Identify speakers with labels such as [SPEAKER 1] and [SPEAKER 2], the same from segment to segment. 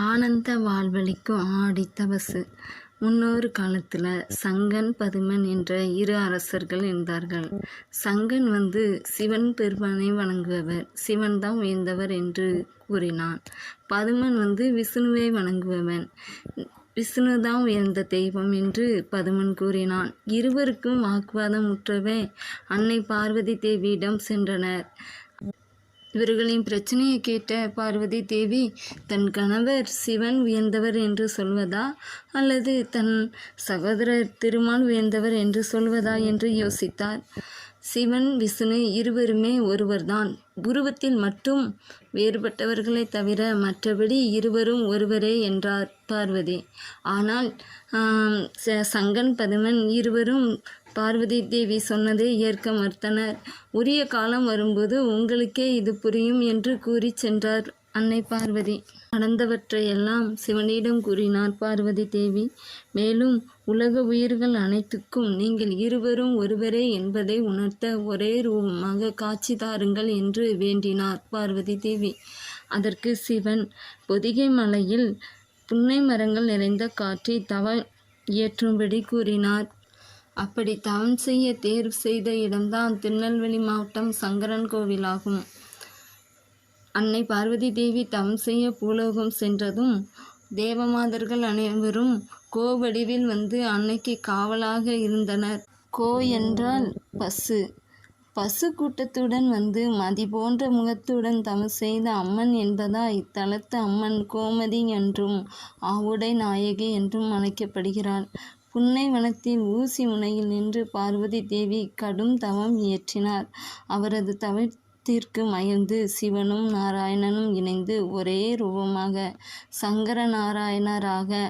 [SPEAKER 1] ஆனந்த வாழ்வளிக்கும் ஆடி தபசு. முன்னொரு காலத்தில் சங்கன் பதுமன் என்ற இரு அரசர்கள் இருந்தார்கள். சங்கன் சிவன் பெருமானை வணங்குபவர், சிவன் தான் உயர்ந்தவர் என்று கூறினான். பதுமன் விஷ்ணுவை வணங்குபவன், விஷ்ணு தான் உயர்ந்த தெய்வம் என்று பதுமன் கூறினான். இருவருக்கும் வாக்குவாதம் முற்றவே அன்னை பார்வதி தேவியிடம் சென்றனர். இவர்களின் பிரச்சனையை கேட்ட பார்வதி தேவி தன் கணவர் சிவன் உயர்ந்தவர் என்று சொல்வதா அல்லது தன் சகோதரர் திருமால் உயர்ந்தவர் என்று சொல்வதா என்று யோசித்தார். சிவன் விஷ்ணு இருவருமே ஒருவர்தான், உருவத்தில் மட்டும் வேறுபட்டவர்களை தவிர மற்றபடி இருவரும் ஒருவரே என்றார் பார்வதி. ஆனால் சங்கன் பதுமன் இருவரும் பார்வதி தேவி சொன்னதை ஏற்க மறுத்தனர். உரிய காலம் வரும்போது உங்களுக்கே இது புரியும் என்று கூறி சென்றார் அன்னை பார்வதி. நடந்தவற்றையெல்லாம் சிவனிடம் கூறினார் பார்வதி தேவி. மேலும் உலக உயிர்கள் அனைத்துக்கும் நீங்கள் இருவரும் ஒருவரே என்பதை உணர்த்த ஒரே ரூபமாக காட்சி தாருங்கள் என்று வேண்டினார் பார்வதி தேவி. அதற்கு சிவன் பொதிகை மலையில் புன்னை மரங்கள் நிறைந்த காற்றை தவம் இயற்றும்படி கூறினார். அப்படி தவம் செய்ய தேர்வு செய்த இடம்தான் திருநெல்வேலி மாவட்டம் சங்கரன் கோவிலாகும். அன்னை பார்வதி தேவி தவம் செய்ய பூலோகம் சென்றதும் தேவமாதர்கள் அனைவரும் கோவடிவில் அன்னைக்கு காவலாக இருந்தனர். கோ என்றால் பசு. பசு கூட்டத்துடன் மதி போன்ற முகத்துடன் தவம் செய்த அம்மன் என்பதால் இத்தலத்து அம்மன் கோமதி என்றும் ஆவுடை நாயகி என்றும் அழைக்கப்படுகிறாள். புன்னை வனத்தின் ஊசி முனையில் நின்று பார்வதி தேவி கடும் தவம் இயற்றினார். அவரது தவத்திற்கு மகிழ்ந்து சிவனும் நாராயணனும் இணைந்து ஒரே ரூபமாக சங்கர நாராயணராக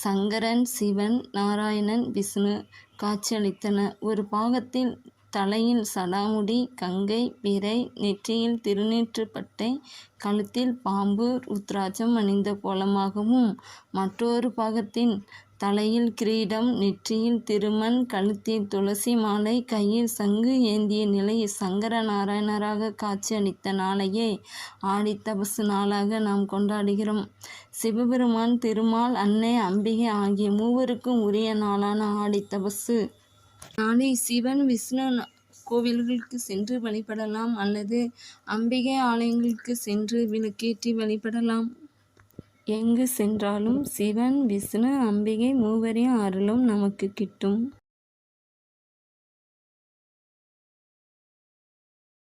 [SPEAKER 1] சங்கரன் சிவன் நாராயணன் விஷ்ணு காட்சியளித்தனர். ஒரு பாகத்தில் தலையில் சடாமுடி, கங்கை, பிறை, நெற்றியில் திருநீற்றுப்பட்டை, கழுத்தில் பாம்பு ருத்ராட்சம் அணிந்த கோலமாகவும், மற்றொரு பாகத்தின் தலையில் கிரீடம், நெற்றியில் திருமண், கழுத்தில் துளசி மாலை, கையில் சங்கு ஏந்திய நிலையில் சங்கர நாராயணராக காட்சியளித்த நாளையே ஆடி தபசு நாளாக நாம் கொண்டாடுகிறோம். சிவபெருமான், திருமால், அன்னை, அம்பிகை ஆகிய மூவருக்கும் உரிய நாளான ஆடி தபசு நாளை சிவன் விஷ்ணு கோவில்களுக்கு சென்று வழிபடலாம் அல்லது அம்பிகை ஆலயங்களுக்கு சென்று விளக்கேற்றி வழிபடலாம். எங்கு சென்றாலும் சிவன் விஷ்ணு அம்பிகை மூவரின் அருளும் நமக்கு கிட்டும்.